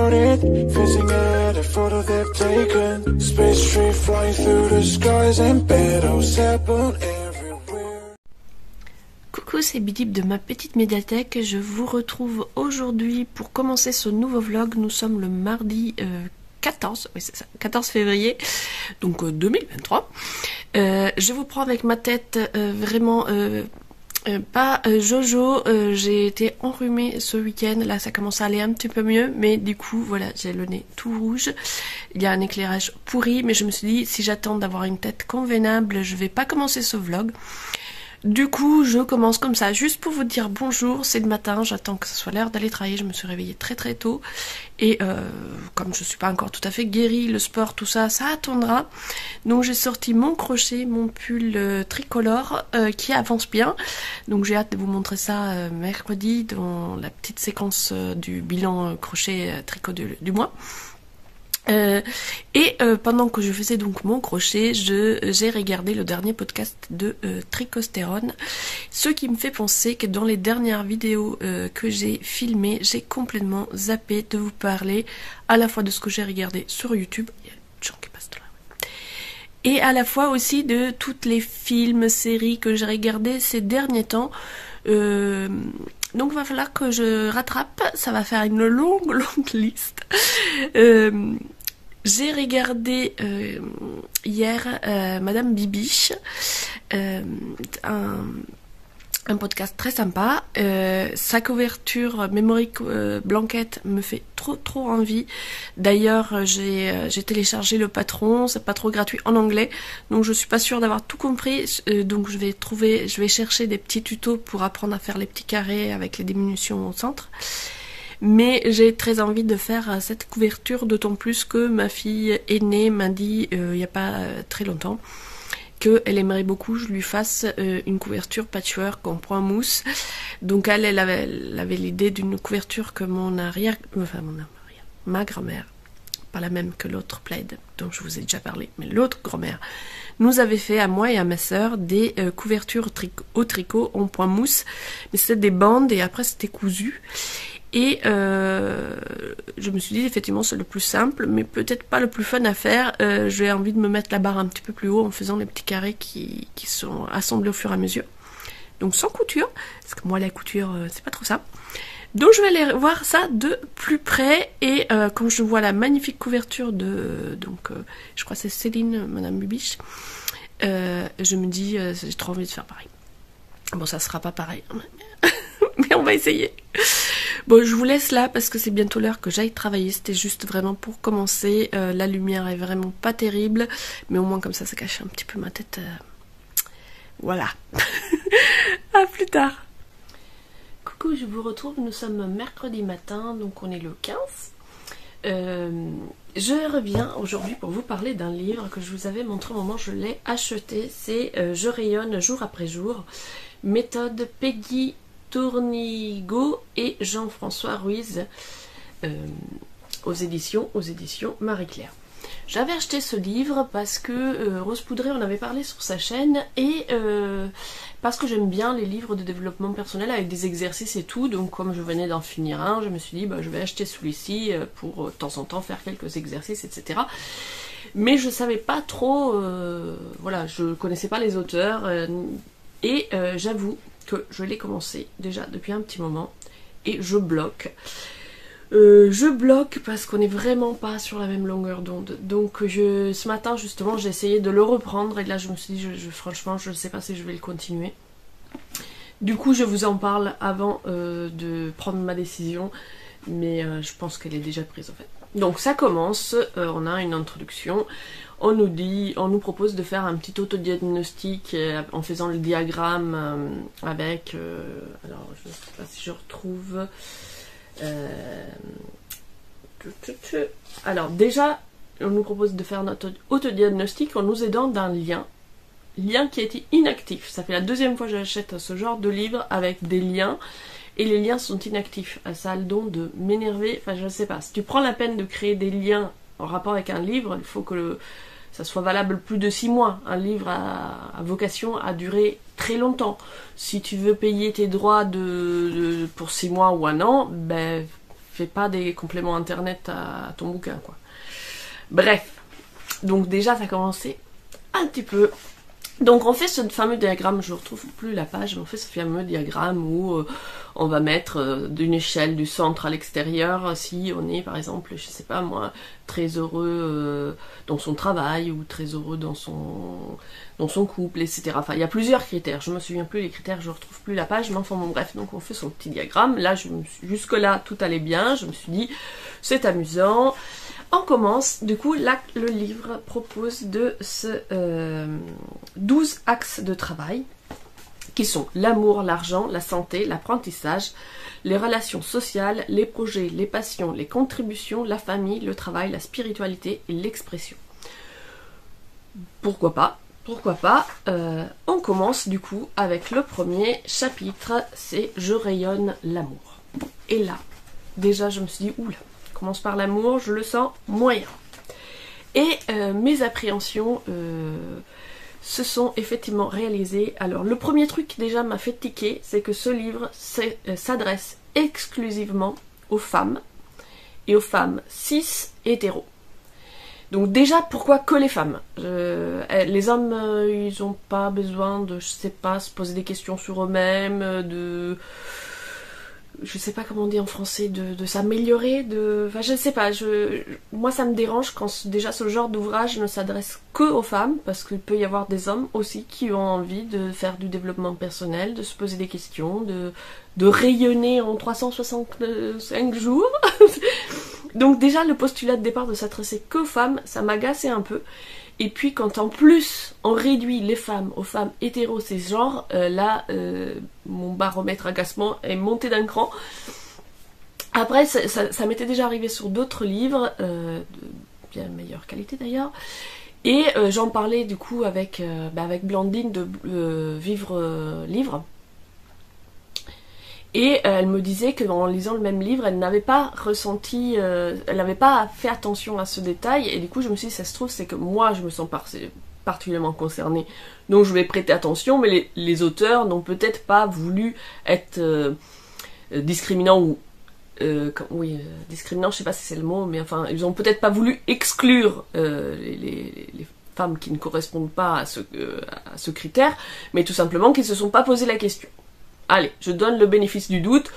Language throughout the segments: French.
started, fizzing at a photo they've taken. Space tree flying through the skies and battles happen everywhere. Coucou, c'est Bidip de ma petite médiathèque. Je vous retrouve aujourd'hui pour commencer ce nouveau vlog. Nous sommes le mardi 14, oui c'est ça, 14 février, donc 2023. Je vous prends avec ma tête vraiment pas Jojo. J'ai été enrhumée ce week-end, là ça commence à aller un petit peu mieux, mais du coup voilà, j'ai le nez tout rouge, il y a un éclairage pourri, mais je me suis dit si j'attends d'avoir une tête convenable, je vais pas commencer ce vlog. Du coup, je commence comme ça, juste pour vous dire bonjour, c'est le matin, j'attends que ce soit l'heure d'aller travailler, je me suis réveillée très très tôt, et comme je suis pas encore tout à fait guérie, le sport, tout ça, ça attendra. Donc j'ai sorti mon crochet, mon pull tricolore, qui avance bien, donc j'ai hâte de vous montrer ça mercredi, dans la petite séquence du bilan crochet tricot du mois. Pendant que je faisais donc mon crochet, j'ai regardé le dernier podcast de Tricostérone, ce qui me fait penser que dans les dernières vidéos que j'ai filmées, j'ai complètement zappé de vous parler à la fois de ce que j'ai regardé sur YouTube, il y a des gens qui passent de là, et à la fois aussi de toutes les films, séries que j'ai regardées ces derniers temps. Donc il va falloir que je rattrape, ça va faire une longue liste. J'ai regardé hier Madame Bibiche, un podcast très sympa. Sa couverture Memory Blanket me fait trop envie. D'ailleurs j'ai téléchargé le patron, c'est pas trop gratuit en anglais, donc je suis pas sûre d'avoir tout compris, donc je vais chercher des petits tutos pour apprendre à faire les petits carrés avec les diminutions au centre. Mais j'ai très envie de faire cette couverture, d'autant plus que ma fille aînée m'a dit il n'y a pas très longtemps qu'elle aimerait beaucoup que je lui fasse une couverture patchwork en point mousse. Donc elle avait l'idée d'une couverture que ma grand-mère, pas la même que l'autre plaid dont je vous ai déjà parlé, mais l'autre grand-mère, nous avait fait à moi et à ma sœur des couvertures au tricot en point mousse, mais c'était des bandes et après c'était cousu. Et je me suis dit effectivement c'est le plus simple, mais peut-être pas le plus fun à faire. J'ai envie de me mettre la barre un petit peu plus haut en faisant les petits carrés qui sont assemblés au fur et à mesure. Donc sans couture, parce que moi la couture c'est pas trop ça. Donc je vais aller voir ça de plus près, et quand je vois la magnifique couverture de je crois que c'est Céline, Madame Bibiche, je me dis j'ai trop envie de faire pareil. Bon, ça sera pas pareil, mais on va essayer. Bon, je vous laisse là parce que c'est bientôt l'heure que j'aille travailler. C'était juste vraiment pour commencer. La lumière est vraiment pas terrible, mais au moins comme ça cache un petit peu ma tête. Voilà. À plus tard. Coucou, je vous retrouve. Nous sommes mercredi matin, donc on est le 15. Je reviens aujourd'hui pour vous parler d'un livre que je vous avais montré au moment où je l'ai acheté. C'est Je rayonne jour après jour. Méthode Peggy Tournigo et Jean-François Ruiz, aux éditions Marie-Claire. J'avais acheté ce livre parce que Rose Poudrée en avait parlé sur sa chaîne, et parce que j'aime bien les livres de développement personnel avec des exercices et tout. Donc comme je venais d'en finir un, je me suis dit je vais acheter celui-ci pour de temps en temps faire quelques exercices, etc. Mais je savais pas trop, voilà, je connaissais pas les auteurs, et j'avoue que je l'ai commencé déjà depuis un petit moment et je bloque. Je bloque parce qu'on n'est vraiment pas sur la même longueur d'onde. Donc ce matin justement j'ai essayé de le reprendre, et là je me suis dit franchement je ne sais pas si je vais le continuer. Du coup je vous en parle avant de prendre ma décision, mais je pense qu'elle est déjà prise en fait. Donc ça commence, on a une introduction. On nous propose de faire un petit autodiagnostic en faisant le diagramme avec... alors, je ne sais pas si je retrouve... Alors, déjà, on nous propose de faire notre autodiagnostic en nous aidant d'un lien qui est inactif. Ça fait la deuxième fois que j'achète ce genre de livre avec des liens, et les liens sont inactifs. Ça a le don de m'énerver, enfin je ne sais pas. Si tu prends la peine de créer des liens en rapport avec un livre, il faut que ça soit valable plus de 6 mois. Un livre a vocation à durer très longtemps. Si tu veux payer tes droits pour 6 mois ou un an, ben fais pas des compléments internet à ton bouquin, quoi. Bref, donc déjà ça a commencé un petit peu. Donc on fait ce fameux diagramme, je ne retrouve plus la page, mais on fait ce fameux diagramme où on va mettre d'une échelle du centre à l'extérieur, si on est par exemple, je sais pas moi, très heureux dans son travail ou très heureux dans son couple, etc. Enfin il y a plusieurs critères, je me souviens plus les critères, je ne retrouve plus la page, mais enfin bon bref, donc on fait son petit diagramme. Là jusque là tout allait bien, je me suis dit c'est amusant. On commence, du coup, là, le livre propose 12 axes de travail, qui sont l'amour, l'argent, la santé, l'apprentissage, les relations sociales, les projets, les passions, les contributions, la famille, le travail, la spiritualité et l'expression. Pourquoi pas? Pourquoi pas? On commence, du coup, avec le premier chapitre, c'est « Je rayonne l'amour ». Et là, déjà, je me suis dit, oula, commence par l'amour, je le sens moyen. Et mes appréhensions se sont effectivement réalisées. Alors le premier truc qui déjà m'a fait tiquer, c'est que ce livre s'adresse exclusivement aux femmes, et aux femmes cis hétéros. Donc déjà, pourquoi que les femmes? Les hommes, ils n'ont pas besoin de, je sais pas, se poser des questions sur eux-mêmes, je sais pas comment on dit en français, de s'améliorer, enfin je sais pas, moi ça me dérange quand déjà ce genre d'ouvrage ne s'adresse que aux femmes, parce qu'il peut y avoir des hommes aussi qui ont envie de faire du développement personnel, de se poser des questions, de rayonner en 365 jours. Donc déjà le postulat de départ de s'adresser qu'aux femmes, ça m'agaçait un peu. Et puis quand en plus on réduit les femmes aux femmes hétéros cisgenres, là mon baromètre agacement est monté d'un cran. Après ça m'était déjà arrivé sur d'autres livres, de bien meilleure qualité d'ailleurs. Et j'en parlais du coup avec Blandine de Vivre Livre. Et elle me disait qu'en lisant le même livre, elle n'avait pas ressenti, elle n'avait pas fait attention à ce détail, et du coup je me suis dit, ça se trouve, c'est que moi je me sens particulièrement concernée, donc je vais prêter attention, mais les auteurs n'ont peut-être pas voulu être discriminants ou... discriminants, je sais pas si c'est le mot, mais enfin, ils ont peut-être pas voulu exclure les femmes qui ne correspondent pas à ce critère, mais tout simplement qu'ils ne se sont pas posé la question. Allez, je donne le bénéfice du doute,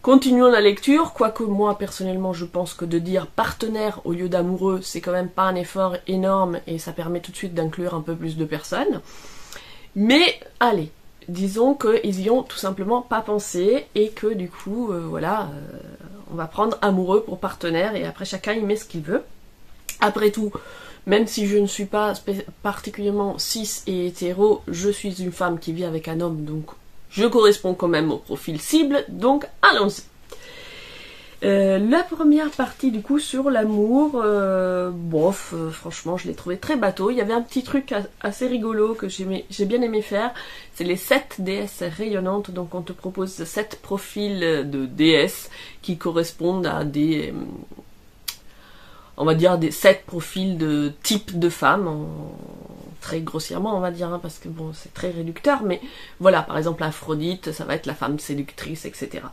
continuons la lecture, quoique moi personnellement je pense que de dire partenaire au lieu d'amoureux, c'est quand même pas un effort énorme et ça permet tout de suite d'inclure un peu plus de personnes. Mais allez, disons qu'ils y ont tout simplement pas pensé et que du coup, on va prendre amoureux pour partenaire et après chacun y met ce qu'il veut. Après tout, même si je ne suis pas particulièrement cis et hétéro, je suis une femme qui vit avec un homme, donc je corresponds quand même au profil cible, donc allons-y. La première partie du coup sur l'amour, franchement je l'ai trouvé très bateau. Il y avait un petit truc assez rigolo que j'ai bien aimé faire, c'est les 7 déesses rayonnantes. Donc on te propose 7 profils de déesses qui correspondent à des... on va dire des 7 profils de type de femmes, très grossièrement on va dire, hein, parce que bon c'est très réducteur, mais voilà, par exemple Aphrodite, ça va être la femme séductrice, etc.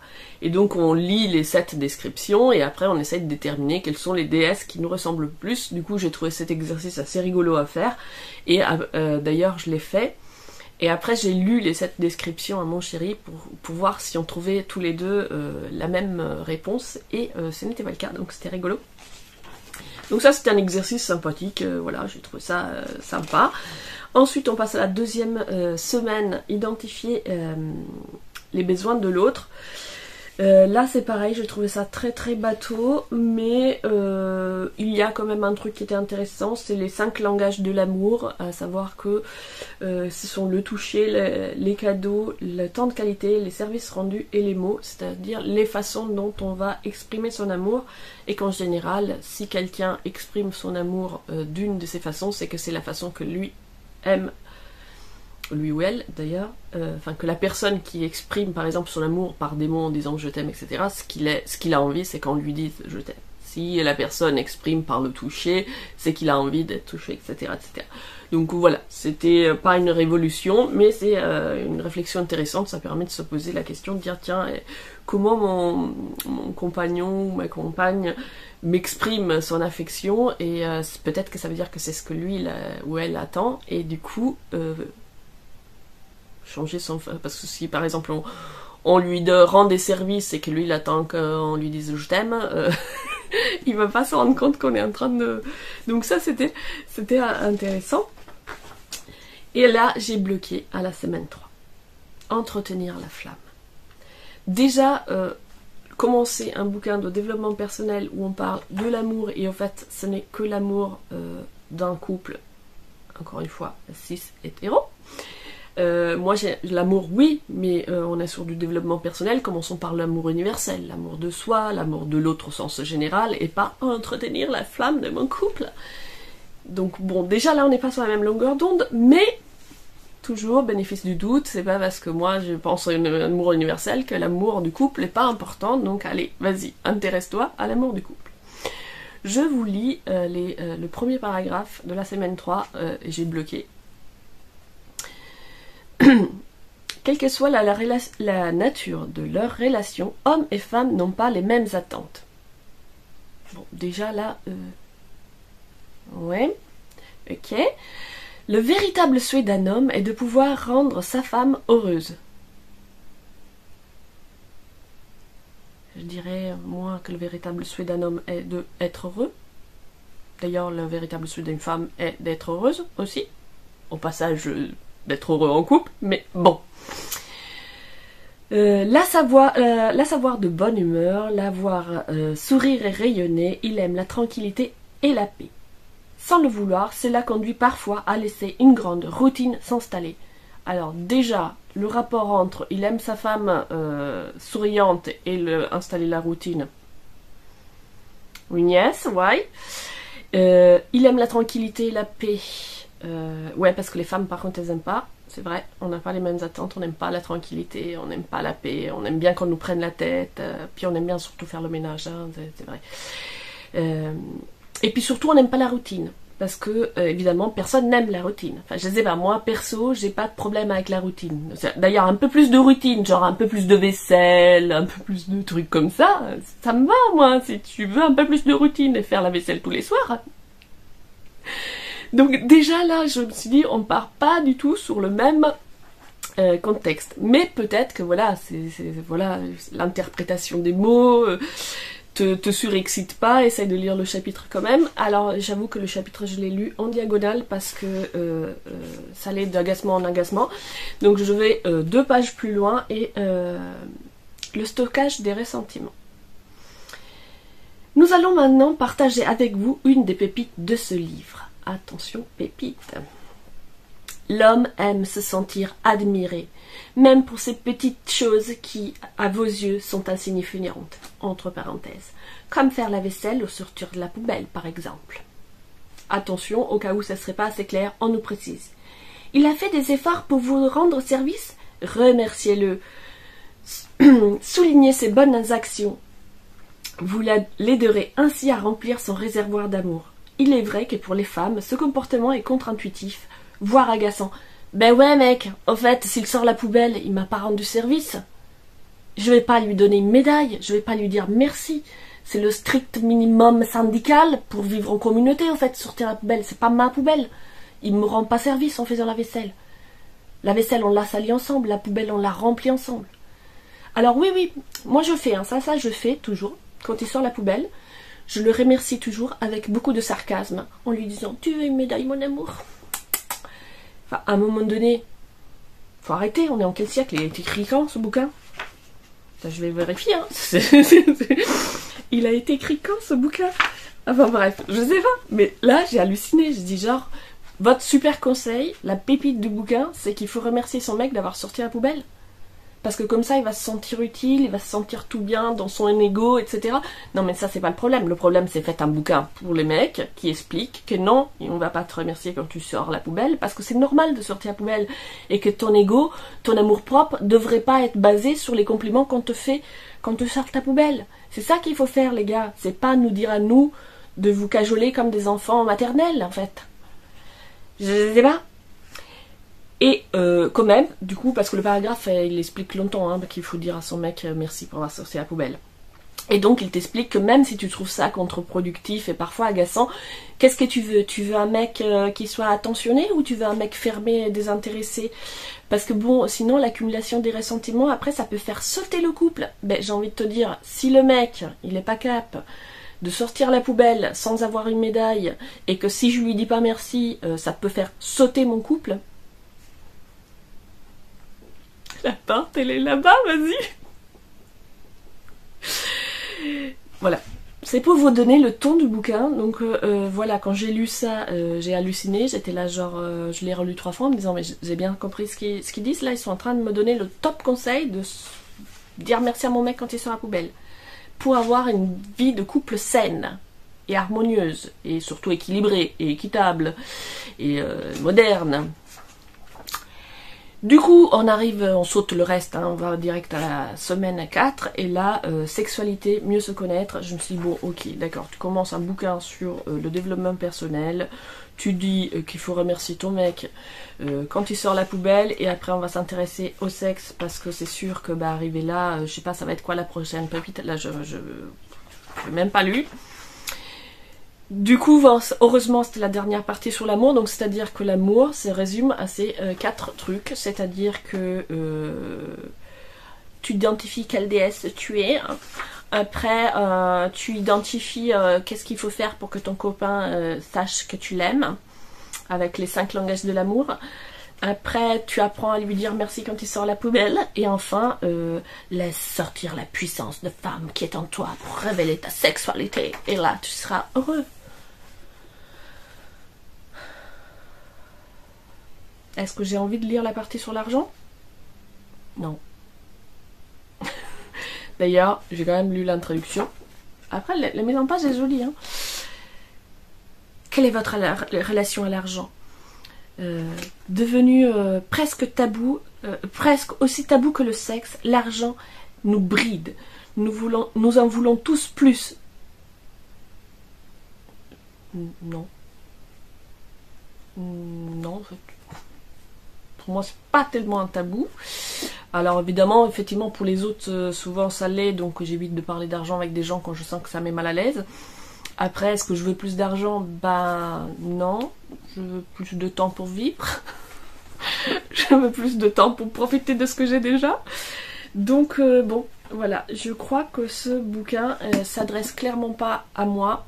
Et donc on lit les 7 descriptions, et après on essaie de déterminer quelles sont les déesses qui nous ressemblent le plus. Du coup j'ai trouvé cet exercice assez rigolo à faire, et d'ailleurs je l'ai fait, et après j'ai lu les 7 descriptions à mon chéri pour voir si on trouvait tous les deux la même réponse, et ce n'était pas le cas, donc c'était rigolo. Donc ça c'était un exercice sympathique, voilà, j'ai trouvé ça sympa. Ensuite on passe à la deuxième semaine, identifier les besoins de l'autre. Là c'est pareil, j'ai trouvé ça très très bateau, mais il y a quand même un truc qui était intéressant, c'est les 5 langages de l'amour, à savoir que ce sont le toucher, les cadeaux, le temps de qualité, les services rendus et les mots, c'est-à-dire les façons dont on va exprimer son amour, et qu'en général, si quelqu'un exprime son amour d'une de ces façons, c'est que c'est la façon que lui aime, lui ou elle d'ailleurs, que la personne qui exprime par exemple son amour par des mots en disant je t'aime, etc., ce qu'il a envie, c'est qu'on lui dise je t'aime. Si la personne exprime par le toucher, c'est qu'il a envie d'être touché, etc., etc. Donc voilà, c'était pas une révolution, mais c'est une réflexion intéressante. Ça permet de se poser la question de dire tiens, comment mon compagnon ou ma compagne m'exprime son affection, et peut-être que ça veut dire que c'est ce que lui ou elle attend, et du coup changer son... Parce que si par exemple on lui rend des services et que lui il attend qu'on lui dise je t'aime, il va pas se rendre compte qu'on est en train de... Donc ça c'était intéressant. Et là j'ai bloqué à la semaine 3. Entretenir la flamme. Déjà, commencer un bouquin de développement personnel où on parle de l'amour, et en fait ce n'est que l'amour d'un couple, encore une fois, cis hétéro. Moi j'ai l'amour, oui, mais on est sur du développement personnel. Commençons par l'amour universel, l'amour de soi, l'amour de l'autre au sens général, et pas entretenir la flamme de mon couple. Donc bon, déjà là on n'est pas sur la même longueur d'onde, mais toujours bénéfice du doute, c'est pas parce que moi je pense à un amour universel que l'amour du couple n'est pas important, donc allez, vas-y, intéresse-toi à l'amour du couple. Je vous lis le premier paragraphe de la semaine 3, et j'ai bloqué. Quelle que soit la nature de leur relation, hommes et femmes n'ont pas les mêmes attentes. Bon, déjà là... Ouais, ok. Le véritable souhait d'un homme est de pouvoir rendre sa femme heureuse. Je dirais, moi, que le véritable souhait d'un homme est d'être heureux. D'ailleurs, le véritable souhait d'une femme est d'être heureuse aussi. Au passage, d'être heureux en couple, mais bon. La savoir de bonne humeur, la voir sourire et rayonner, il aime la tranquillité et la paix. Sans le vouloir, cela conduit parfois à laisser une grande routine s'installer. Alors déjà, le rapport entre il aime sa femme souriante et installer la routine. Yes, why? Il aime la tranquillité et la paix. Ouais, parce que les femmes par contre elles aiment pas. C'est vrai, on n'a pas les mêmes attentes, on n'aime pas la tranquillité, on n'aime pas la paix, on aime bien qu'on nous prenne la tête, puis on aime bien surtout faire le ménage, hein, c'est vrai. Et puis surtout on n'aime pas la routine, parce que évidemment personne n'aime la routine. Enfin je sais pas, moi perso j'ai pas de problème avec la routine. D'ailleurs un peu plus de routine, genre un peu plus de vaisselle, un peu plus de trucs comme ça me va moi, si tu veux un peu plus de routine et faire la vaisselle tous les soirs. Donc déjà là je me suis dit on part pas du tout sur le même contexte. Mais peut-être que voilà, voilà l'interprétation des mots... Te surexcite pas, essaye de lire le chapitre quand même. Alors j'avoue que le chapitre je l'ai lu en diagonale parce que ça allait d'agacement en agacement. Donc je vais 2 pages plus loin et le stockage des ressentiments. Nous allons maintenant partager avec vous une des pépites de ce livre. Attention, pépite. L'homme aime se sentir admiré, même pour ces petites choses qui, à vos yeux, sont insignifiantes, entre parenthèses, comme faire la vaisselle ou sortir de la poubelle, par exemple. Attention, au cas où ça ne serait pas assez clair, on nous précise. Il a fait des efforts pour vous rendre service? Remerciez-le. Soulignez ses bonnes actions. Vous l'aiderez ainsi à remplir son réservoir d'amour. Il est vrai que pour les femmes, ce comportement est contre-intuitif, voire agaçant. Ben ouais mec, au fait, s'il sort la poubelle, il m'a pas rendu service. Je vais pas lui donner une médaille, je vais pas lui dire merci. C'est le strict minimum syndical pour vivre en communauté, en fait, sortir la poubelle. C'est pas ma poubelle. Il me rend pas service en faisant la vaisselle. La vaisselle, on l'a salie ensemble, la poubelle, on l'a remplie ensemble. Alors oui, moi je fais, hein, ça je fais toujours. Quand il sort la poubelle, je le remercie toujours avec beaucoup de sarcasme, en lui disant « Tu veux une médaille, mon amour ?» Enfin, à un moment donné, faut arrêter, on est en quel siècle? Il a été écrit quand, ce bouquin? Ça, je vais vérifier, hein. Il a été écrit quand, ce bouquin? Enfin bref, je sais pas. Mais là, j'ai halluciné, je dis genre, votre super conseil, la pépite du bouquin, c'est qu'il faut remercier son mec d'avoir sorti la poubelle. parce que comme ça il va se sentir utile, il va se sentir tout bien dans son ego, etc. Non mais ça c'est pas le problème. Le problème c'est faites un bouquin pour les mecs qui explique que non, on va pas te remercier quand tu sors la poubelle, parce que c'est normal de sortir la poubelle, et que ton ego, ton amour propre devrait pas être basé sur les compliments qu'on te fait quand tu sors ta poubelle. C'est ça qu'il faut faire les gars, c'est pas nous dire à nous de vous cajoler comme des enfants maternels en fait. Je sais pas. Et quand même, du coup, parce que le paragraphe il explique longtemps hein, qu'il faut dire à son mec merci pour avoir sorti la poubelle. Et donc il t'explique que même si tu trouves ça contre-productif et parfois agaçant, qu'est-ce que tu veux? Tu veux un mec qui soit attentionné ou tu veux un mec fermé et désintéressé? Parce que bon, sinon l'accumulation des ressentiments, après ça peut faire sauter le couple. Ben j'ai envie de te dire, si le mec, il est pas capable de sortir la poubelle sans avoir une médaille, et que si je lui dis pas merci, ça peut faire sauter mon couple. La porte, elle est là-bas, vas-y. Voilà. C'est pour vous donner le ton du bouquin. Donc voilà, quand j'ai lu ça, j'ai halluciné. J'étais là genre, je l'ai relu 3 fois en me disant mais j'ai bien compris ce qu'ils disent. Là, ils sont en train de me donner le top conseil de dire merci à mon mec quand il sort la poubelle. Pour avoir une vie de couple saine et harmonieuse, et surtout équilibrée et équitable et moderne. Du coup, on saute le reste, hein, on va direct à la semaine 4, et là, sexualité, mieux se connaître. Je me suis dit, bon, ok, d'accord, tu commences un bouquin sur le développement personnel, tu dis qu'il faut remercier ton mec quand il sort la poubelle, et après on va s'intéresser au sexe, parce que c'est sûr que, bah, arrivé là, je sais pas, ça va être quoi la prochaine pépite, là, je même pas lu. Du coup, heureusement, c'était la dernière partie sur l'amour, donc c'est-à-dire que l'amour se résume à ces 4 trucs, c'est-à-dire que tu identifies quelle déesse tu es, après tu identifies qu'est-ce qu'il faut faire pour que ton copain sache que tu l'aimes, avec les 5 langages de l'amour. Après, tu apprends à lui dire merci quand il sort la poubelle. Et enfin, laisse sortir la puissance de femme qui est en toi pour révéler ta sexualité. Et là, tu seras heureux. Est-ce que j'ai envie de lire la partie sur l'argent? Non. D'ailleurs, j'ai quand même lu l'introduction. Après, la mise en page est jolie. Hein. Quelle est votre relation à l'argent? Devenu presque tabou, presque aussi tabou que le sexe, l'argent nous bride. Nous en voulons tous plus. Non. Non, en fait. Pour moi, c'est pas tellement un tabou. Alors évidemment, effectivement, pour les autres, souvent ça l'est, donc j'évite de parler d'argent avec des gens quand je sens que ça met mal à l'aise. Après, est-ce que je veux plus d'argent? Ben non. Je veux plus de temps pour vivre. Je veux plus de temps pour profiter de ce que j'ai déjà. Donc bon, voilà. Je crois que ce bouquin s'adresse clairement pas à moi.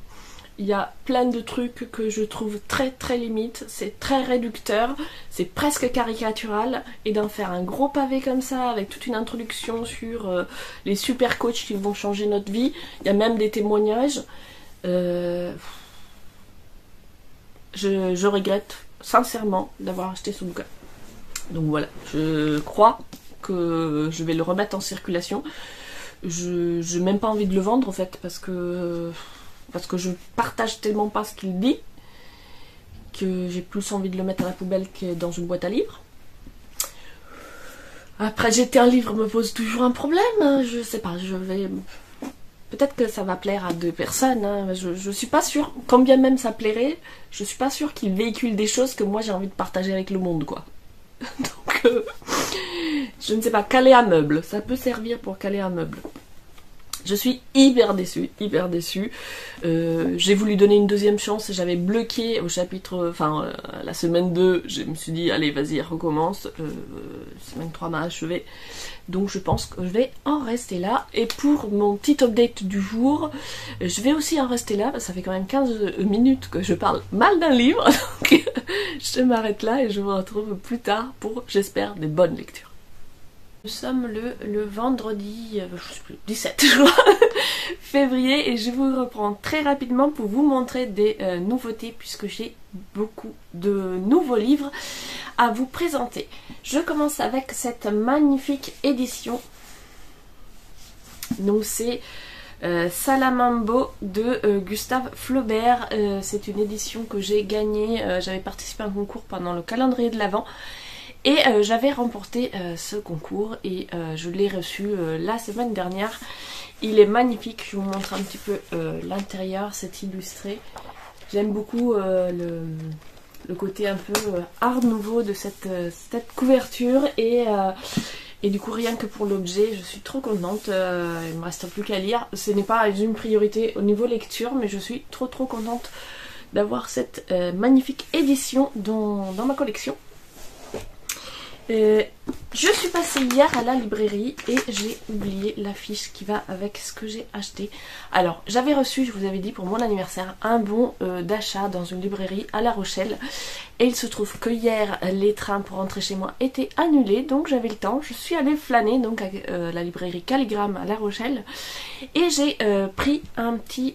Il y a plein de trucs que je trouve très très limite. C'est très réducteur. C'est presque caricatural. Et d'en faire un gros pavé comme ça, avec toute une introduction sur les super coachs qui vont changer notre vie. Il y a même des témoignages. Je regrette sincèrement d'avoir acheté ce bouquin. Donc voilà, je crois que je vais le remettre en circulation. Je n'ai même pas envie de le vendre en fait, parce que je partage tellement pas ce qu'il dit que j'ai plus envie de le mettre à la poubelle que dans une boîte à livres. Après, jeter un livre me pose toujours un problème, hein. Je sais pas, je vais... Peut-être que ça va plaire à 2 personnes, hein. Je suis pas sûre, quand bien même ça plairait, je suis pas sûre qu'il véhicule des choses que moi j'ai envie de partager avec le monde, quoi. Donc, je ne sais pas, caler un meuble, ça peut servir pour caler un meuble. Je suis hyper déçue, hyper déçue. J'ai voulu donner une deuxième chance, j'avais bloqué au chapitre, enfin la semaine 2, je me suis dit allez vas-y recommence, semaine 3 m'a achevé. Donc je pense que je vais en rester là. Et pour mon petit update du jour, je vais aussi en rester là, parce que ça fait quand même 15 minutes que je parle mal d'un livre. Donc je m'arrête là et je vous retrouve plus tard pour, j'espère, des bonnes lectures. Nous sommes le vendredi, je sais plus, 17 je crois, février, et je vous reprends très rapidement pour vous montrer des nouveautés puisque j'ai beaucoup de nouveaux livres à vous présenter. Je commence avec cette magnifique édition. Donc c'est Salamambo de Gustave Flaubert. C'est une édition que j'ai gagnée. J'avais participé à un concours pendant le calendrier de l'Avent. Et j'avais remporté ce concours et je l'ai reçu la semaine dernière. Il est magnifique, je vous montre un petit peu l'intérieur, c'est illustré. J'aime beaucoup le côté un peu art nouveau de cette couverture et du coup rien que pour l'objet je suis trop contente. Il me reste plus qu'à lire. Ce n'est pas une priorité au niveau lecture, mais je suis trop contente d'avoir cette magnifique édition dans ma collection. Je suis passée hier à la librairie et j'ai oublié l'affiche qui va avec ce que j'ai acheté. Alors j'avais reçu, je vous avais dit pour mon anniversaire, un bon d'achat dans une librairie à La Rochelle. Et il se trouve que hier les trains pour rentrer chez moi étaient annulés, donc j'avais le temps. Je suis allée flâner donc à la librairie Calligramme à La Rochelle. Et j'ai pris un petit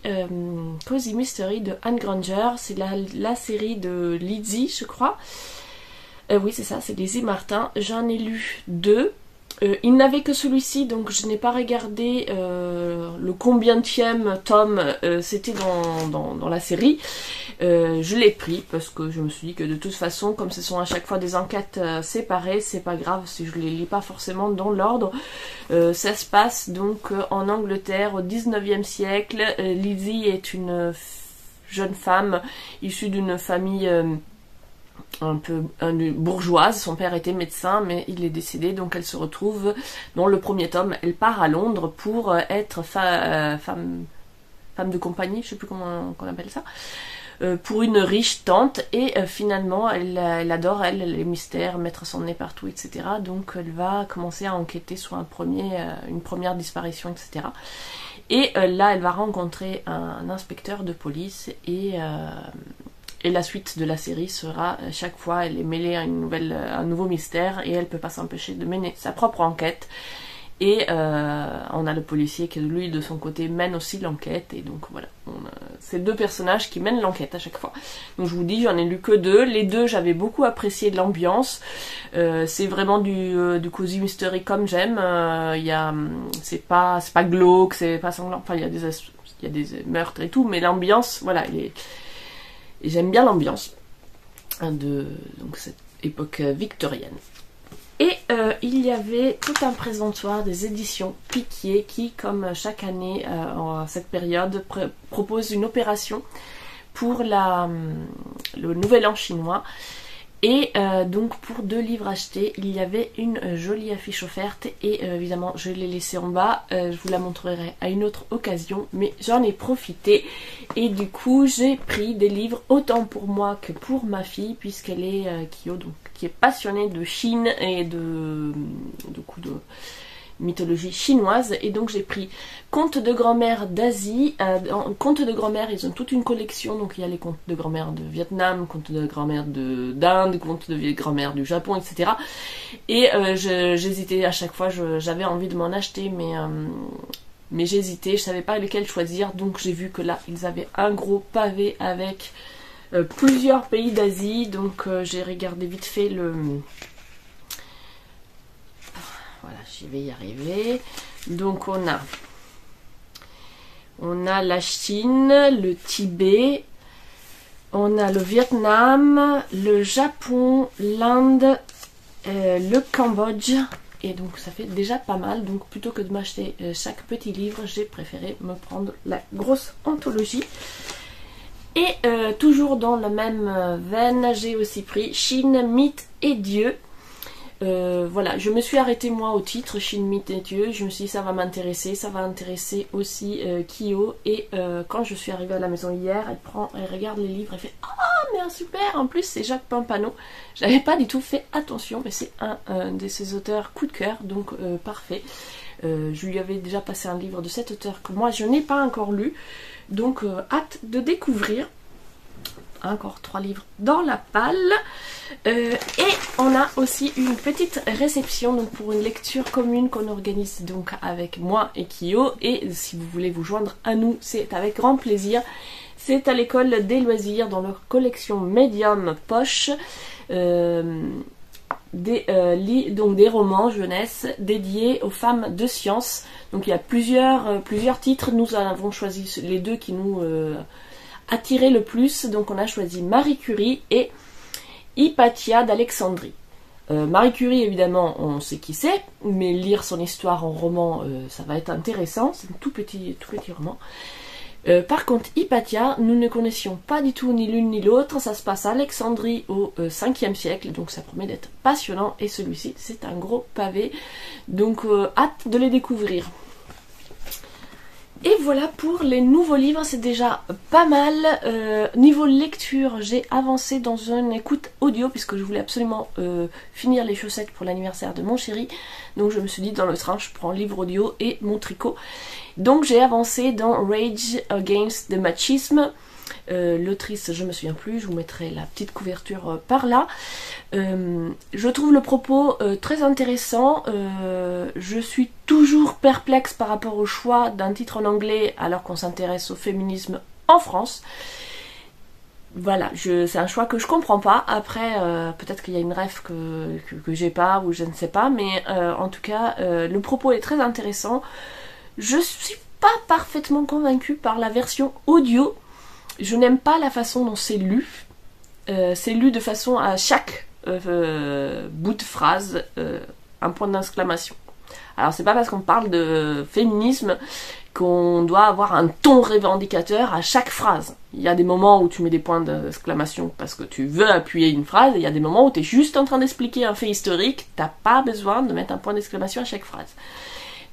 Cozy Mystery de Anne Granger. C'est la série de Lizzie je crois. Oui c'est ça, c'est Lizzie Martin. J'en ai lu 2. Il n'avait que celui-ci, donc je n'ai pas regardé le combienième tome c'était dans la série. Je l'ai pris parce que je me suis dit que de toute façon, comme ce sont à chaque fois des enquêtes séparées, c'est pas grave si je les lis pas forcément dans l'ordre. Ça se passe donc en Angleterre au 19e siècle. Lizzie est une jeune femme issue d'une famille un peu bourgeoise. Son père était médecin mais il est décédé, donc elle se retrouve dans le premier tome, elle part à Londres pour être femme de compagnie, je sais plus comment on appelle ça, pour une riche tante, et finalement elle adore les mystères, mettre son nez partout, etc. Donc elle va commencer à enquêter sur une première disparition, etc. Et là elle va rencontrer un inspecteur de police et la suite de la série sera, chaque fois, elle est mêlée à un nouveau mystère et elle peut pas s'empêcher de mener sa propre enquête. Et on a le policier qui, lui, de son côté, mène aussi l'enquête. Et donc voilà, c'est 2 personnages qui mènent l'enquête à chaque fois. Donc je vous dis, j'en ai lu que 2. Les 2, j'avais beaucoup apprécié l'ambiance. C'est vraiment du Cozy Mystery comme j'aime. C'est pas glauque, c'est pas sanglant. Enfin, il y a des meurtres et tout, mais l'ambiance, voilà, j'aime bien l'ambiance de donc, cette époque victorienne. Et il y avait tout un présentoir des éditions Piquier qui, comme chaque année en cette période, propose une opération pour le Nouvel An chinois. Et donc pour 2 livres achetés, il y avait une jolie affiche offerte et évidemment je l'ai laissée en bas, je vous la montrerai à une autre occasion, mais j'en ai profité et du coup j'ai pris des livres autant pour moi que pour ma fille, puisqu'elle est qui est passionnée de Chine et de mythologie chinoise, et donc j'ai pris Contes de grand-mère d'Asie. Contes de grand-mère, ils ont toute une collection, donc il y a les contes de grand-mère de Vietnam, contes de grand-mère d'Inde, contes de grand-mère du Japon, etc. Et j'hésitais à chaque fois, j'avais envie de m'en acheter, mais j'hésitais, je savais pas lequel choisir, donc j'ai vu que là ils avaient un gros pavé avec plusieurs pays d'Asie, donc j'ai regardé vite fait voilà, j'y vais y arriver. Donc on a la Chine, le Tibet, on a le Vietnam, le Japon, l'Inde, le Cambodge, et donc ça fait déjà pas mal. Donc plutôt que de m'acheter chaque petit livre, j'ai préféré me prendre la grosse anthologie. Et toujours dans la même veine, j'ai aussi pris Chine, mythe et dieu. Voilà, je me suis arrêtée moi au titre Chine, mythe et dieu. Je me suis dit ça va m'intéresser, ça va intéresser aussi Kyo. Et quand je suis arrivée à la maison hier, elle regarde les livres et fait ah mais super, en plus c'est Jacques Pampano. J'avais pas du tout fait attention, mais c'est un de ses auteurs coup de cœur, donc parfait. Je lui avais déjà passé un livre de cet auteur que moi je n'ai pas encore lu, donc hâte de découvrir. Encore 3 livres dans la palle. Et on a aussi une petite réception donc pour une lecture commune qu'on organise donc avec moi et Kyo. Et si vous voulez vous joindre à nous, c'est avec grand plaisir. C'est à l'école des loisirs dans leur collection Medium Poche. Donc des romans jeunesse dédiés aux femmes de science. Donc il y a plusieurs titres. Nous avons choisi les deux qui nous attiraient le plus. Donc on a choisi Marie Curie et Hypatia d'Alexandrie. Marie Curie, évidemment, on sait qui c'est, mais lire son histoire en roman, ça va être intéressant. C'est un tout petit roman. Par contre, Hypatia, nous ne connaissions pas du tout ni l'une ni l'autre. Ça se passe à Alexandrie au 5e siècle, donc ça promet d'être passionnant. Et celui-ci, c'est un gros pavé, donc hâte de les découvrir. Et voilà pour les nouveaux livres, c'est déjà pas mal. Niveau lecture, j'ai avancé dans une écoute audio puisque je voulais absolument finir les chaussettes pour l'anniversaire de mon chéri. Donc je me suis dit dans le train, je prends le livre audio et mon tricot. Donc j'ai avancé dans Rage Against the Machisme. L'autrice, je me souviens plus, je vous mettrai la petite couverture par là. Je trouve le propos très intéressant. Je suis toujours perplexe par rapport au choix d'un titre en anglais alors qu'on s'intéresse au féminisme en France. Voilà, c'est un choix que je comprends pas. Après, peut-être qu'il y a une ref que j'ai pas ou je ne sais pas, mais en tout cas, le propos est très intéressant. Je suis pas parfaitement convaincue par la version audio. Je n'aime pas la façon dont c'est lu. C'est lu de façon à chaque bout de phrase, un point d'exclamation. Alors c'est pas parce qu'on parle de féminisme qu'on doit avoir un ton revendicateur à chaque phrase. Il y a des moments où tu mets des points d'exclamation parce que tu veux appuyer une phrase, et il y a des moments où tu es juste en train d'expliquer un fait historique, t'as pas besoin de mettre un point d'exclamation à chaque phrase.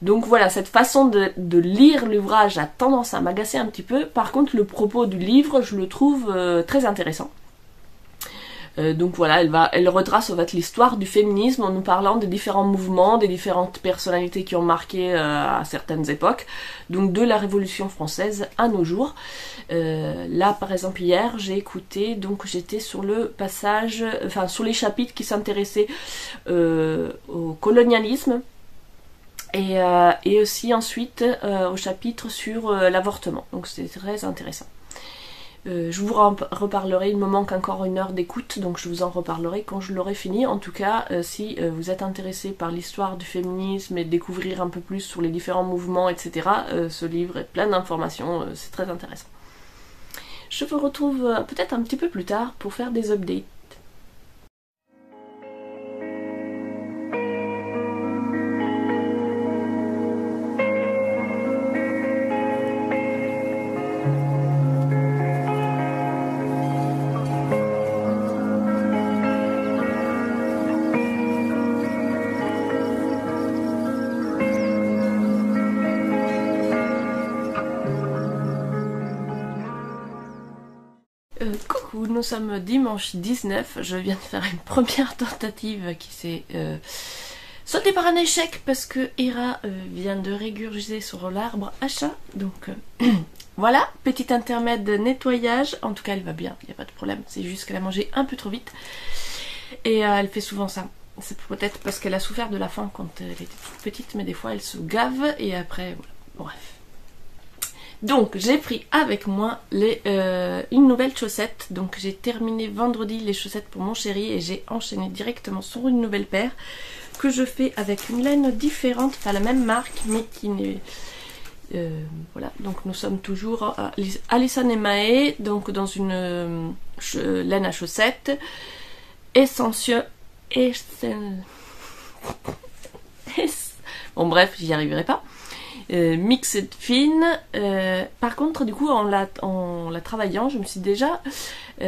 Donc voilà, cette façon de lire l'ouvrage a tendance à m'agacer un petit peu. Par contre, le propos du livre, je le trouve très intéressant. Donc voilà, elle retrace en fait l'histoire du féminisme en nous parlant des différents mouvements, des différentes personnalités qui ont marqué à certaines époques. Donc de la Révolution française à nos jours. Là, par exemple, hier, j'ai écouté, donc j'étais sur le passage, enfin sur les chapitres qui s'intéressaient au colonialisme. Et aussi ensuite au chapitre sur l'avortement. Donc c'est très intéressant. Je vous reparlerai, il me manque encore 1 heure d'écoute, donc je vous en reparlerai quand je l'aurai fini. En tout cas, si vous êtes intéressé par l'histoire du féminisme et découvrir un peu plus sur les différents mouvements, etc., ce livre est plein d'informations, c'est très intéressant. Je vous retrouve peut-être un petit peu plus tard pour faire des updates. Coucou, nous sommes dimanche 19, je viens de faire une première tentative qui s'est sautée par un échec parce que Hera vient de régurgiter sur l'arbre à chat, donc voilà, petit intermède de nettoyage, en tout cas elle va bien, il n'y a pas de problème, c'est juste qu'elle a mangé un peu trop vite et elle fait souvent ça. C'est peut-être parce qu'elle a souffert de la faim quand elle était toute petite, mais des fois elle se gave et après, voilà, bref. Donc j'ai pris avec moi une nouvelle chaussette, donc j'ai terminé vendredi les chaussettes pour mon chéri et j'ai enchaîné directement sur une nouvelle paire que je fais avec une laine différente, enfin la même marque mais qui n'est... voilà, donc nous sommes toujours à Alison et Mae, donc dans une laine à chaussettes essentieux bon bref, j'y arriverai pas. Mixed fine. Par contre, du coup, en la travaillant, je me suis dit déjà,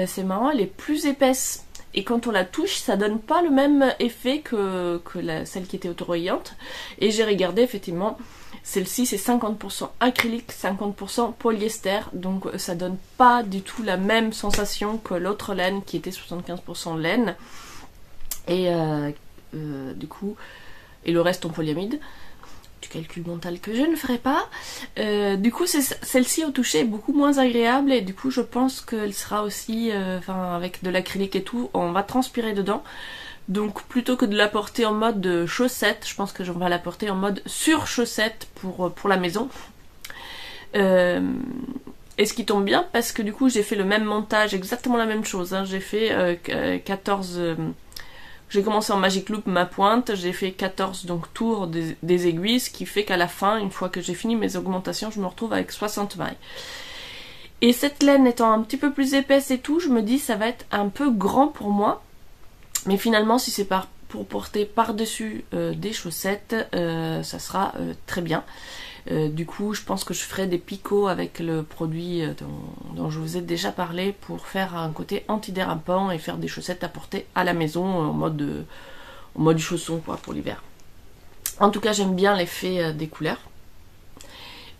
c'est marrant, elle est plus épaisse. Et quand on la touche, ça donne pas le même effet que celle qui était autoroyante. Et j'ai regardé, effectivement, celle-ci c'est 50% acrylique, 50% polyester. Donc ça donne pas du tout la même sensation que l'autre laine qui était 75% laine. Et du coup, et le reste en polyamide. du calcul mental que je ne ferai pas. Du coup, celle-ci au toucher est beaucoup moins agréable et du coup, je pense qu'elle sera aussi, avec de l'acrylique et tout, on va transpirer dedans. Donc, plutôt que de la porter en mode chaussette, je pense que j'en vais la porter en mode sur chaussette pour la maison. Et ce qui tombe bien parce que du coup, j'ai fait le même montage, exactement la même chose. Hein. J'ai fait 14... J'ai commencé en Magic Loop ma pointe, j'ai fait 14 donc tours des aiguilles, ce qui fait qu'à la fin, une fois que j'ai fini mes augmentations, je me retrouve avec 60 mailles. Et cette laine étant un petit peu plus épaisse et tout, je me dis ça va être un peu grand pour moi. Mais finalement, si c'est pour porter par-dessus des chaussettes, ça sera très bien. Du coup, je pense que je ferai des picots avec le produit dont je vous ai déjà parlé pour faire un côté antidérapant et faire des chaussettes à porter à la maison en mode chausson quoi, pour l'hiver. En tout cas, j'aime bien l'effet des couleurs.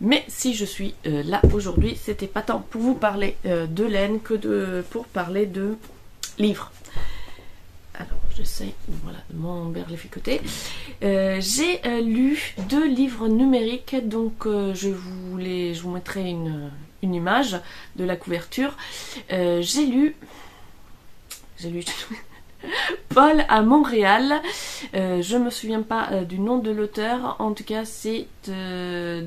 Mais si je suis là aujourd'hui, c'était pas tant pour vous parler de laine que pour parler de livres. Alors, j'essaie voilà, de m'emberlificoter. J'ai lu 2 livres numériques, donc je vous mettrai une image de la couverture. J'ai lu Paul à Montréal. Je me souviens pas du nom de l'auteur. En tout cas, c'est il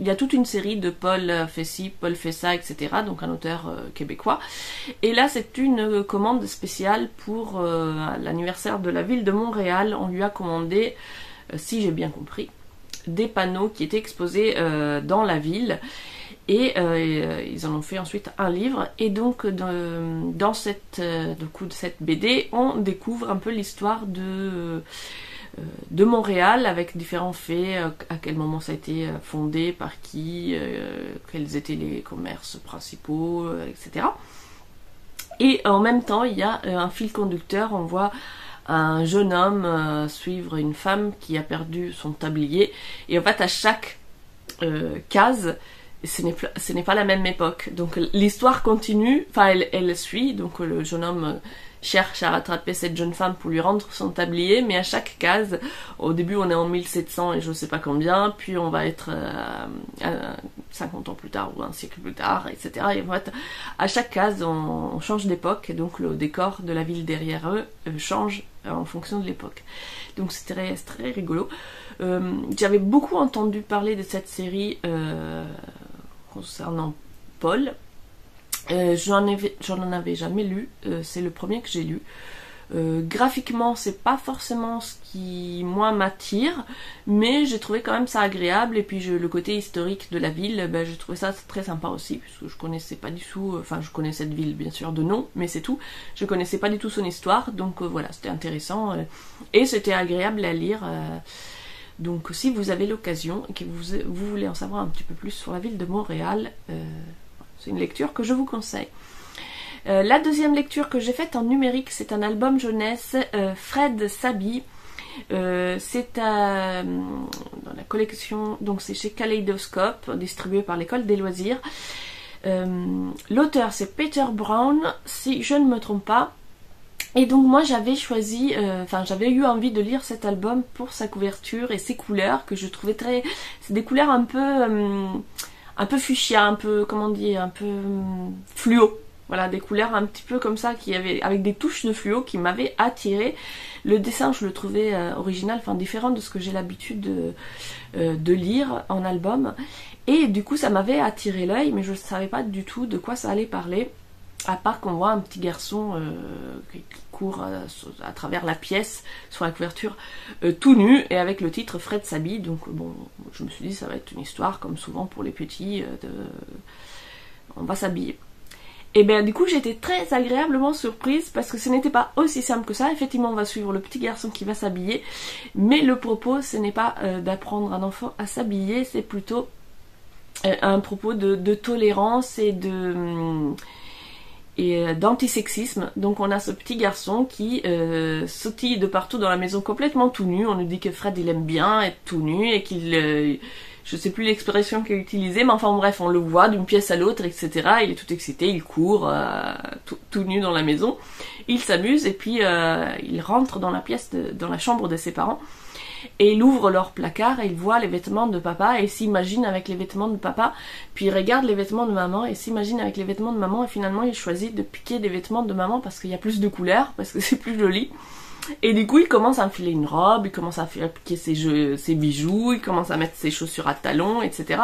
y a toute une série de Paul fait ci, Paul fait ça, etc. Donc un auteur québécois. Et là, c'est une commande spéciale pour l'anniversaire de la ville de Montréal. On lui a commandé, si j'ai bien compris, des panneaux qui étaient exposés dans la ville. Et ils en ont fait ensuite un livre. Et donc dans cette BD, on découvre un peu l'histoire de Montréal avec différents faits, à quel moment ça a été fondé, par qui, quels étaient les commerces principaux, etc. Et en même temps, il y a un fil conducteur. On voit un jeune homme suivre une femme qui a perdu son tablier. Et en fait, à chaque case, ce n'est pas la même époque. Donc l'histoire continue, enfin elle suit, donc le jeune homme cherche à rattraper cette jeune femme pour lui rendre son tablier, mais à chaque case, au début on est en 1700 et je sais pas combien, puis on va être 50 ans plus tard ou un siècle plus tard, etc. Et en fait, à chaque case on change d'époque, et donc le décor de la ville derrière eux change en fonction de l'époque. Donc c'est très rigolo. J'avais beaucoup entendu parler de cette série concernant Paul. J'en avais jamais lu, c'est le premier que j'ai lu. Graphiquement, c'est pas forcément ce qui moi m'attire, mais j'ai trouvé quand même ça agréable. Et puis le côté historique de la ville, j'ai trouvé ça très sympa aussi, puisque je connaissais pas du tout, je connais cette ville bien sûr de nom, mais c'est tout. Je connaissais pas du tout son histoire, donc voilà, c'était intéressant et c'était agréable à lire. Donc si vous avez l'occasion et que vous voulez en savoir un petit peu plus sur la ville de Montréal, c'est une lecture que je vous conseille. La deuxième lecture que j'ai faite en numérique, c'est un album jeunesse, Fred Sabi. C'est dans la collection, donc c'est chez Kaleidoscope, distribué par l'école des loisirs. L'auteur c'est Peter Brown, si je ne me trompe pas. Et donc moi j'avais choisi, j'avais eu envie de lire cet album pour sa couverture et ses couleurs que je trouvais c'est des couleurs un peu fuchsia, un peu, comment dire, un peu fluo. Voilà, des couleurs un petit peu comme ça, avec des touches de fluo qui m'avaient attiré. Le dessin, je le trouvais original, différent de ce que j'ai l'habitude de lire en album. Et du coup, ça m'avait attiré l'œil, mais je ne savais pas du tout de quoi ça allait parler. À part qu'on voit un petit garçon qui court à travers la pièce sur la couverture tout nu et avec le titre Fred s'habille. Donc bon, je me suis dit ça va être une histoire comme souvent pour les petits, on va s'habiller. Et bien du coup j'ai été très agréablement surprise parce que ce n'était pas aussi simple que ça. Effectivement on va suivre le petit garçon qui va s'habiller, mais le propos ce n'est pas d'apprendre un enfant à s'habiller, c'est plutôt un propos de tolérance et d'antisexisme. Donc on a ce petit garçon qui sautille de partout dans la maison complètement tout nu. On nous dit que Fred il aime bien être tout nu et qu'il je sais plus l'expression qu'il a utilisée, mais enfin bref, on le voit d'une pièce à l'autre, etc. Il est tout excité, il court tout nu dans la maison. Il s'amuse et puis il rentre dans dans la chambre de ses parents. Et il ouvre leur placard et il voit les vêtements de papa et s'imagine avec les vêtements de papa. Puis il regarde les vêtements de maman et s'imagine avec les vêtements de maman. Et finalement il choisit de piquer des vêtements de maman parce qu'il y a plus de couleurs, parce que c'est plus joli. Et du coup il commence à enfiler une robe, il commence à piquer ses bijoux, il commence à mettre ses chaussures à talons, etc.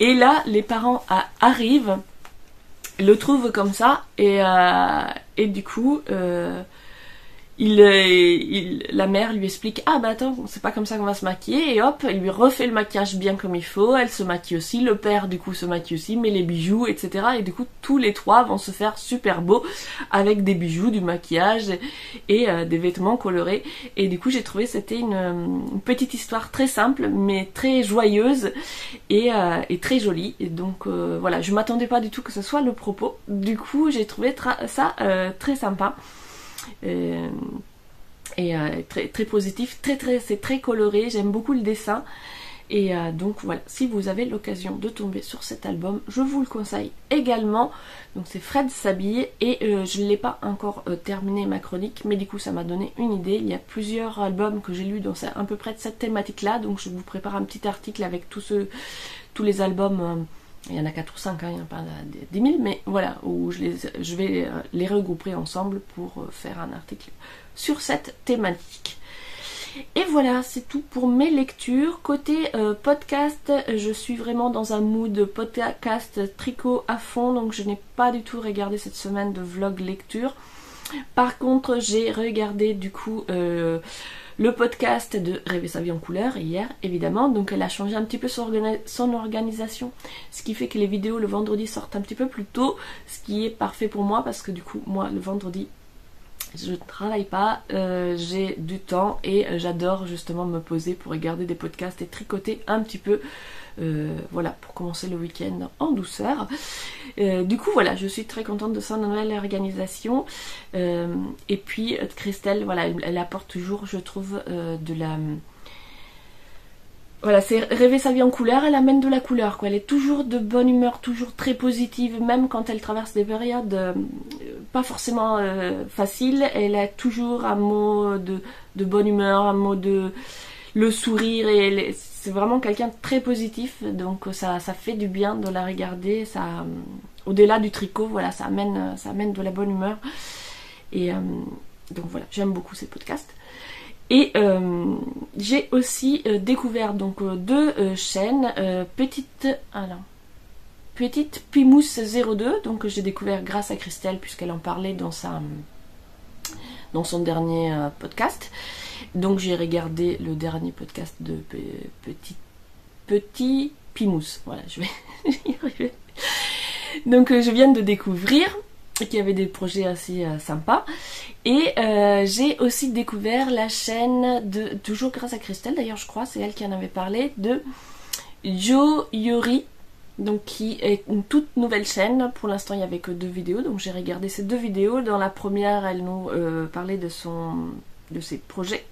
Et là les parents arrivent, le trouvent comme ça et du coup... la mère lui explique ah bah attends c'est pas comme ça qu'on va se maquiller et hop elle lui refait le maquillage bien comme il faut, elle se maquille aussi, le père du coup se maquille aussi, met les bijoux etc et du coup tous les trois vont se faire super beaux avec des bijoux, du maquillage et des vêtements colorés et du coup j'ai trouvé c'était une petite histoire très simple mais très joyeuse et très jolie et donc voilà je m'attendais pas du tout que ce soit le propos, du coup j'ai trouvé ça très sympa. Très, très positif, c'est très coloré, j'aime beaucoup le dessin et donc voilà, si vous avez l'occasion de tomber sur cet album, je vous le conseille également. Donc c'est Fred s'habille et je ne l'ai pas encore terminé ma chronique, mais du coup ça m'a donné une idée. Il y a plusieurs albums que j'ai lus dans à peu près de cette thématique là, donc je vous prépare un petit article avec tous les albums. Il y en a 4 ou 5, hein, il n'y en a pas 10 000, mais voilà, où je vais les regrouper ensemble pour faire un article sur cette thématique. Et voilà, c'est tout pour mes lectures. Côté podcast, je suis vraiment dans un mood podcast tricot à fond, donc je n'ai pas du tout regardé cette semaine de vlog lecture. Par contre, j'ai regardé du coup... le podcast de Rêver sa vie en couleur hier évidemment, donc elle a changé un petit peu son organisation, ce qui fait que les vidéos le vendredi sortent un petit peu plus tôt, ce qui est parfait pour moi parce que du coup moi le vendredi je ne travaille pas, j'ai du temps et j'adore justement me poser pour regarder des podcasts et tricoter un petit peu. Voilà, pour commencer le week-end en douceur. Du coup, voilà, je suis très contente de son nouvelle organisation. Et puis, Christelle, voilà, elle apporte toujours, je trouve, de la... Voilà, c'est Rêver sa vie en couleur, elle amène de la couleur, quoi. Elle est toujours de bonne humeur, toujours très positive, même quand elle traverse des périodes pas forcément faciles. Elle a toujours un mot de bonne humeur, un mot de... le sourire et c'est vraiment quelqu'un de très positif, donc ça fait du bien de la regarder, ça au-delà du tricot, voilà, ça amène de la bonne humeur et donc voilà, j'aime beaucoup ces podcasts. Et j'ai aussi découvert donc deux chaînes, Petite Pimousse 02, donc j'ai découvert grâce à Christelle puisqu'elle en parlait dans son dernier podcast. Donc j'ai regardé le dernier podcast de Petit Pimousse. Voilà, je vais y arriver. Donc je viens de découvrir qu'il y avait des projets assez sympas. Et j'ai aussi découvert la chaîne de, toujours grâce à Christelle d'ailleurs je crois, c'est elle qui en avait parlé, de Jo Yori. Donc qui est une toute nouvelle chaîne. Pour l'instant il n'y avait que 2 vidéos, donc j'ai regardé ces 2 vidéos. Dans la première elle nous parlait de ses projets,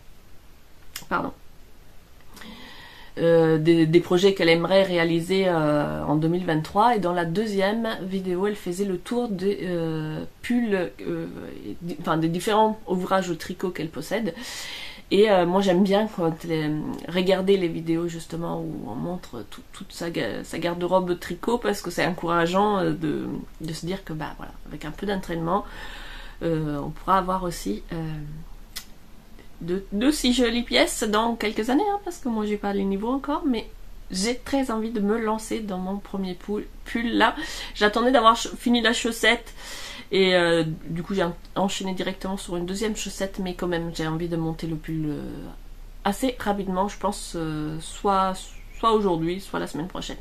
des projets qu'elle aimerait réaliser en 2023, et dans la deuxième vidéo elle faisait le tour des pulls, des différents ouvrages au tricot qu'elle possède. Et moi j'aime bien quand regarder les vidéos justement où on montre toute sa garde-robe de tricot, parce que c'est encourageant de se dire que bah voilà, avec un peu d'entraînement on pourra avoir aussi de si jolies pièces dans quelques années, hein, parce que moi j'ai pas le niveau encore, mais j'ai très envie de me lancer dans mon premier pull là. J'attendais d'avoir fini la chaussette et du coup j'ai enchaîné directement sur une deuxième chaussette, mais quand même j'ai envie de monter le pull assez rapidement, je pense soit aujourd'hui, soit la semaine prochaine.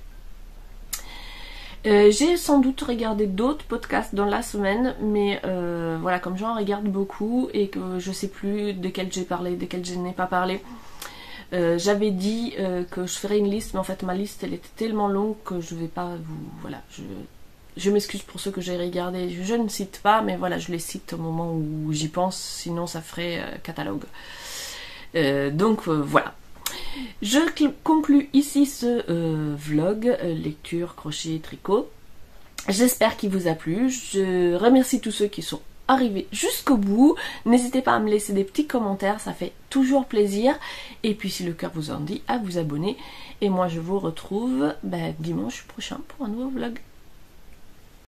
J'ai sans doute regardé d'autres podcasts dans la semaine, mais voilà, comme j'en regarde beaucoup et que je sais plus desquels j'ai parlé, desquels je n'ai pas parlé, j'avais dit que je ferais une liste, mais en fait ma liste elle était tellement longue que je vais pas vous... Voilà, je m'excuse pour ceux que j'ai regardés, je ne cite pas, mais voilà, je les cite au moment où j'y pense, sinon ça ferait catalogue. Donc voilà. Je conclus ici ce vlog lecture, crochet, tricot. J'espère qu'il vous a plu. Je remercie tous ceux qui sont arrivé jusqu'au bout. N'hésitez pas à me laisser des petits commentaires, ça fait toujours plaisir. Et puis si le cœur vous en dit, à vous abonner. Et moi je vous retrouve dimanche prochain pour un nouveau vlog.